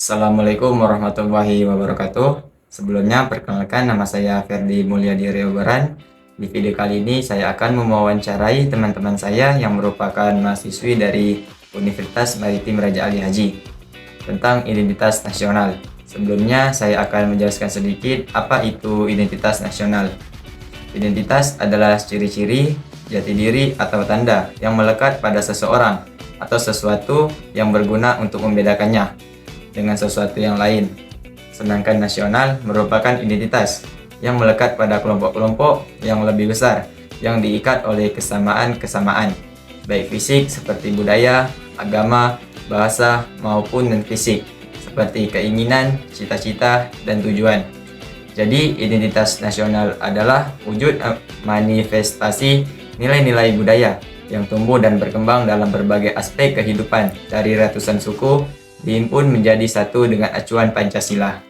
Assalamualaikum warahmatullahi wabarakatuh. Sebelumnya, perkenalkan nama saya Ferdi Mulyadi Riobaran. Di video kali ini saya akan mewawancarai teman-teman saya yang merupakan mahasiswi dari Universitas Maritim Raja Ali Haji tentang identitas nasional. Sebelumnya, saya akan menjelaskan sedikit apa itu identitas nasional. Identitas adalah ciri-ciri, jati diri, atau tanda yang melekat pada seseorang atau sesuatu yang berguna untuk membedakannya dengan sesuatu yang lain. Sedangkan nasional merupakan identitas yang melekat pada kelompok-kelompok yang lebih besar yang diikat oleh kesamaan-kesamaan, baik fisik seperti budaya, agama, bahasa, maupun non-fisik seperti keinginan, cita-cita, dan tujuan. Jadi, identitas nasional adalah wujud manifestasi nilai-nilai budaya yang tumbuh dan berkembang dalam berbagai aspek kehidupan dari ratusan suku dihimpun menjadi satu dengan acuan Pancasila.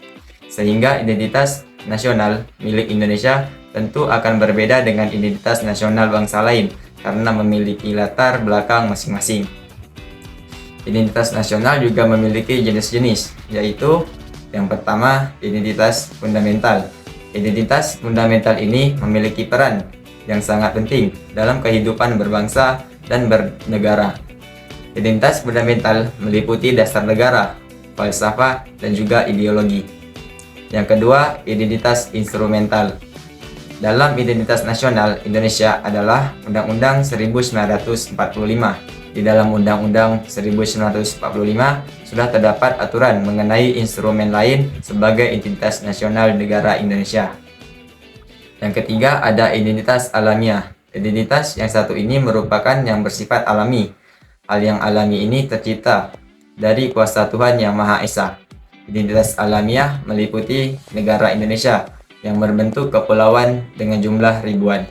Sehingga identitas nasional milik Indonesia tentu akan berbeda dengan identitas nasional bangsa lain karena memiliki latar belakang masing-masing. Identitas nasional juga memiliki jenis-jenis, yaitu yang pertama, identitas fundamental. Identitas fundamental ini memiliki peran yang sangat penting dalam kehidupan berbangsa dan bernegara. Identitas fundamental meliputi dasar negara, falsafah, dan juga ideologi. Yang kedua, identitas instrumental. Dalam identitas nasional, Indonesia adalah Undang-Undang 1945. Di dalam Undang-Undang 1945 sudah terdapat aturan mengenai instrumen lain sebagai identitas nasional negara Indonesia. Yang ketiga, ada identitas alamiah. Identitas yang satu ini merupakan yang bersifat alami. Hal yang alami ini tercipta dari kuasa Tuhan Yang Maha Esa. Identitas alamiah meliputi negara Indonesia yang berbentuk kepulauan dengan jumlah ribuan.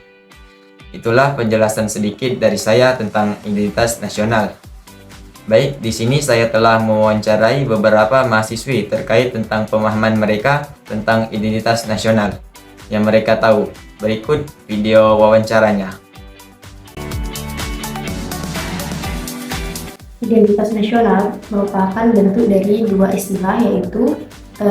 Itulah penjelasan sedikit dari saya tentang identitas nasional. Baik, di sini saya telah mewawancarai beberapa mahasiswi terkait tentang pemahaman mereka tentang identitas nasional yang mereka tahu. Berikut video wawancaranya. Identitas nasional merupakan bentuk dari dua istilah, yaitu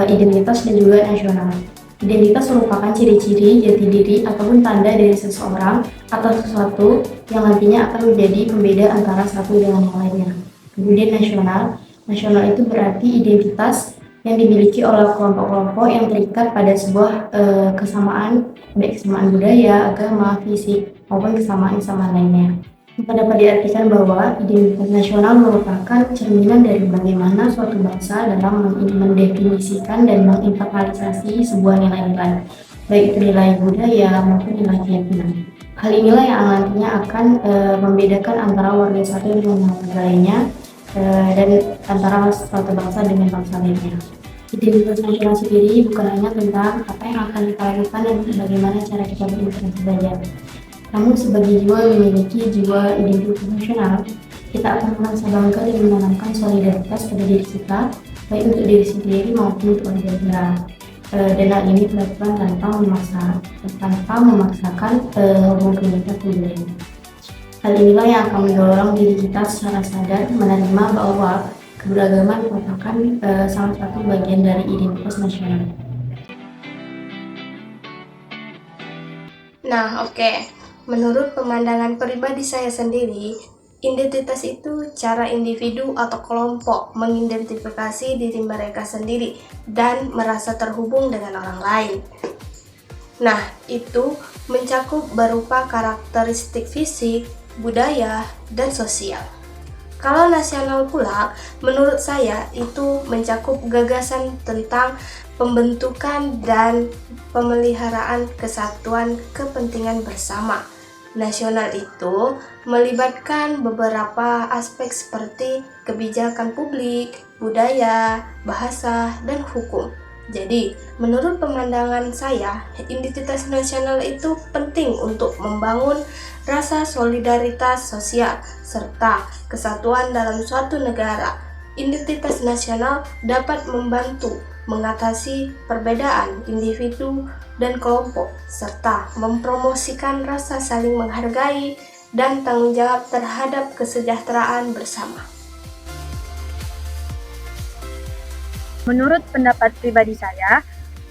identitas dan juga nasional. Identitas merupakan ciri-ciri, jati diri, ataupun tanda dari seseorang atau sesuatu yang nantinya akan menjadi pembeda antara satu dengan yang lainnya. Kemudian nasional itu berarti identitas yang dimiliki oleh kelompok-kelompok yang terikat pada sebuah kesamaan, baik kesamaan budaya, agama, fisik, maupun kesamaan-kesamaan lainnya. Dapat diartikan bahwa identitas nasional merupakan cerminan dari bagaimana suatu bangsa dalam mendefinisikan dan menginternalisasi sebuah nilai-nilai, baik itu nilai budaya maupun nilai keyakinan. Hal inilah yang nantinya akan membedakan antara warga satu dengan warga lainnya dan antara suatu bangsa dengan bangsa lainnya. Identitas nasional sendiri bukan hanya tentang apa yang akan kita lakukan dan bagaimana cara kita berinteraksi saja. Namun sebagai jiwa yang memiliki jiwa identitas nasional, kita akan merasa bangga dan menanamkan solidaritas pada diri kita, baik untuk diri sendiri maupun untuk negara. Dan hal ini dilakukan tanpa memaksakan rutinitas budaya. Hal inilah yang akan mendorong diri kita secara sadar menerima bahwa keberagaman merupakan salah satu bagian dari identitas nasional. Nah, oke. Menurut pemandangan pribadi saya sendiri, identitas itu cara individu atau kelompok mengidentifikasi diri mereka sendiri dan merasa terhubung dengan orang lain. Nah, itu mencakup berupa karakteristik fisik, budaya, dan sosial. Kalau nasional pula, menurut saya itu mencakup gagasan tentang pembentukan dan pemeliharaan kesatuan kepentingan bersama. Nasional itu melibatkan beberapa aspek seperti kebijakan publik, budaya, bahasa, dan hukum. Jadi, menurut pemandangan saya, identitas nasional itu penting untuk membangun rasa solidaritas sosial serta kesatuan dalam suatu negara. Identitas nasional dapat membantu mengatasi perbedaan individu dan kelompok, serta mempromosikan rasa saling menghargai dan tanggung jawab terhadap kesejahteraan bersama. Menurut pendapat pribadi saya,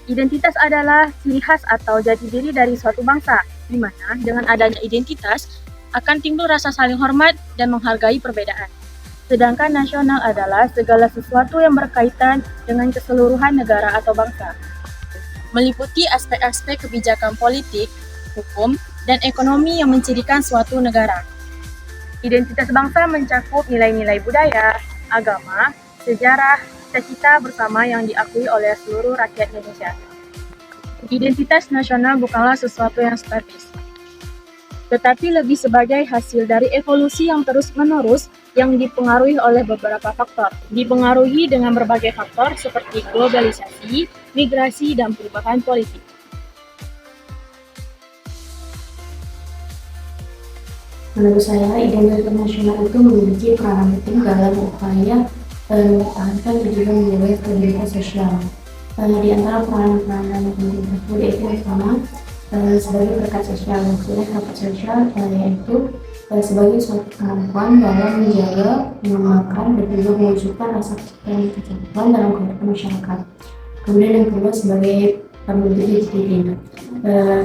identitas adalah ciri khas atau jati diri dari suatu bangsa, di mana dengan adanya identitas akan timbul rasa saling hormat dan menghargai perbedaan. Sedangkan nasional adalah segala sesuatu yang berkaitan dengan keseluruhan negara atau bangsa, meliputi aspek-aspek kebijakan politik, hukum, dan ekonomi yang mencirikan suatu negara. Identitas bangsa mencakup nilai-nilai budaya, agama, sejarah, cita-cita bersama yang diakui oleh seluruh rakyat Indonesia. Identitas nasional bukanlah sesuatu yang statis, tetapi lebih sebagai hasil dari evolusi yang terus-menerus yang dipengaruhi oleh beberapa faktor. Dipengaruhi dengan berbagai faktor seperti globalisasi, migrasi, dan perubahan politik. Menurut saya, identitas nasional itu memiliki peranan penting dalam upaya mempertahankan dan juga menjaga stabilitas sosial. Di antara peranan-peranan penting tersebut yaitu yang pertama sebagai berkat sosial. Maksudnya berkat sosial yaitu sebagai suatu kemampuan dalam menjaga, mengembangkan, dan juga mewujudkan rasa kesatuan dalam kehidupan masyarakat. Kemudian yang kedua sebagai bentuk jati diri.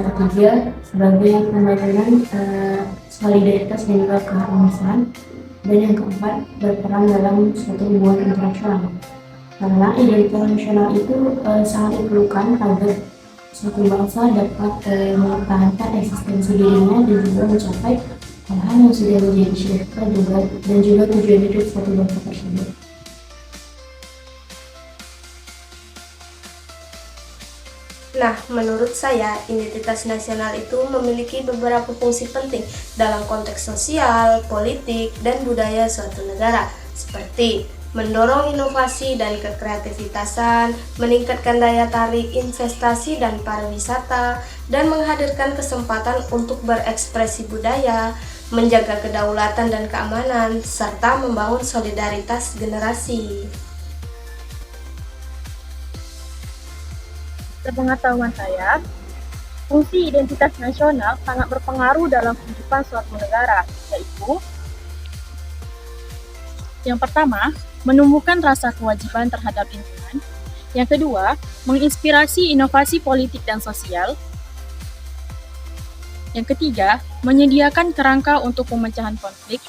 Ketiga sebagai pembangunan solidaritas dan juga keharmonisan. Dan yang keempat berperan dalam suatu hubungan internasional. Karena identitas nasional itu sangat diperlukan agar suatu bangsa dapat mempertahankan eksistensi dirinya dan juga mencapai hal-hal yang sudah menjadi cita-cita dan juga tujuan hidup suatu bangsa tersebut. Nah, menurut saya, identitas nasional itu memiliki beberapa fungsi penting dalam konteks sosial, politik, dan budaya suatu negara, seperti mendorong inovasi dan kekreativitasan, meningkatkan daya tarik investasi dan pariwisata, dan menghadirkan kesempatan untuk berekspresi budaya, menjaga kedaulatan dan keamanan, serta membangun solidaritas generasi. Sepengetahuan saya, fungsi identitas nasional sangat berpengaruh dalam kehidupan suatu negara, yaitu yang pertama, menumbuhkan rasa kewajiban terhadap lingkungan. Yang kedua, menginspirasi inovasi politik dan sosial. Yang ketiga, menyediakan kerangka untuk pemecahan konflik.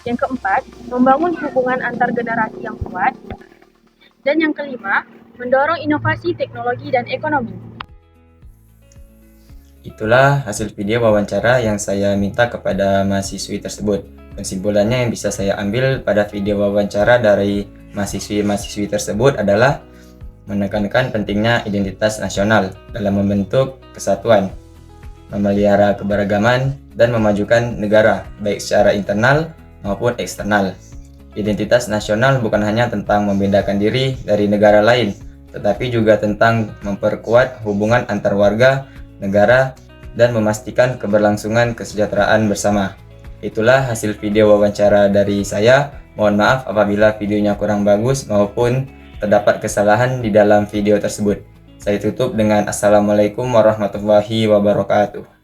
Yang keempat, membangun hubungan antar generasi yang kuat. Dan yang kelima, mendorong inovasi teknologi dan ekonomi. Itulah hasil video wawancara yang saya minta kepada mahasiswi tersebut. Kesimpulannya yang bisa saya ambil pada video wawancara dari mahasiswi-mahasiswi tersebut adalah menekankan pentingnya identitas nasional dalam membentuk kesatuan, memelihara keberagaman, dan memajukan negara, baik secara internal maupun eksternal. Identitas nasional bukan hanya tentang membedakan diri dari negara lain, tetapi juga tentang memperkuat hubungan antar warga, negara, dan memastikan keberlangsungan kesejahteraan bersama. Itulah hasil video wawancara dari saya. Mohon maaf apabila videonya kurang bagus maupun terdapat kesalahan di dalam video tersebut. Saya tutup dengan Assalamualaikum warahmatullahi wabarakatuh.